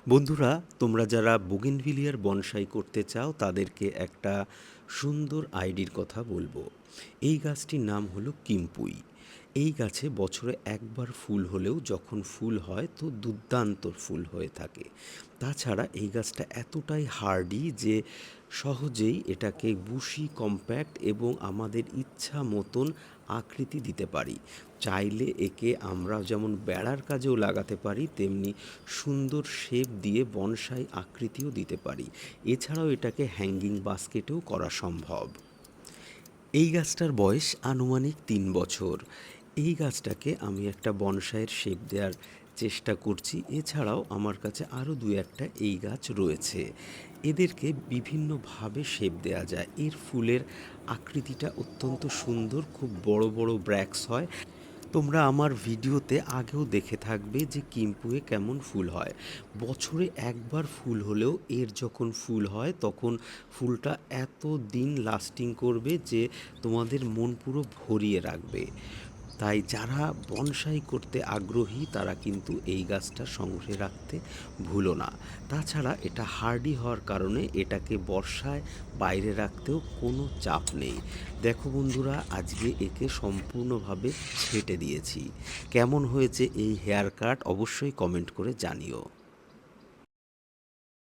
বন্ধুরা, তোমরা যারা বোগেনভিলিয়ার বনসাই করতে চাও তাদেরকে একটা সুন্দর আইডির কথা বলবো। এই গাছটির নাম হলো কিম্পুই। এই গাছে বছরে একবার ফুল হলেও যখন ফুল হয় তো দুর্দান্ত ফুল হয়ে থাকে। তাছাড়া এই গাছটা এতটাই হার্ডি যে সহজেই এটাকে বুশি, কম্প্যাক্ট এবং আমাদের ইচ্ছা মতন আকৃতি দিতে পারি। চাইলে একে আমরা যেমন বেড়ার কাজেও লাগাতে পারি, তেমনি সুন্দর শেপ দিয়ে বনসাই আকৃতিও দিতে পারি। এছাড়াও এটাকে হ্যাঙ্গিং বাস্কেটেও করা সম্ভব। এই গাছটার বয়স আনুমানিক ৩ বছর। এই গাছটাকে আমি একটা বনসাইয়ের শেপ দেওয়ার চেষ্টা করছি। এছাড়াও আমার কাছে আরও দু একটা এই গাছ রয়েছে। এদেরকে বিভিন্নভাবে শেপ দেওয়া যায়। এর ফুলের আকৃতিটা অত্যন্ত সুন্দর, খুব বড় বড় ব্র্যাক্স হয়। তোমরা আমার ভিডিওতে আগেও দেখে থাকবে যে কিম্পুয়ে কেমন ফুল হয়। বছরে একবার ফুল হলেও এর যখন ফুল হয় তখন ফুলটা এত দিন লাস্টিং করবে যে তোমাদের মন পুরো ভরিয়ে রাখবে। তাই যারা বনসাই করতে আগ্রহী তারা কিন্তু এই গাছটা সংগ্রহে রাখতে ভুলো না। তাছাড়া এটা হার্ডি হওয়ার কারণে এটাকে বর্ষায় বাইরে রাখতেও কোনো চাপ নেই। দেখো বন্ধুরা, আজকে একে সম্পূর্ণভাবে ছেঁটে দিয়েছি। কেমন হয়েছে এই হেয়ার কাট অবশ্যই কমেন্ট করে জানিও।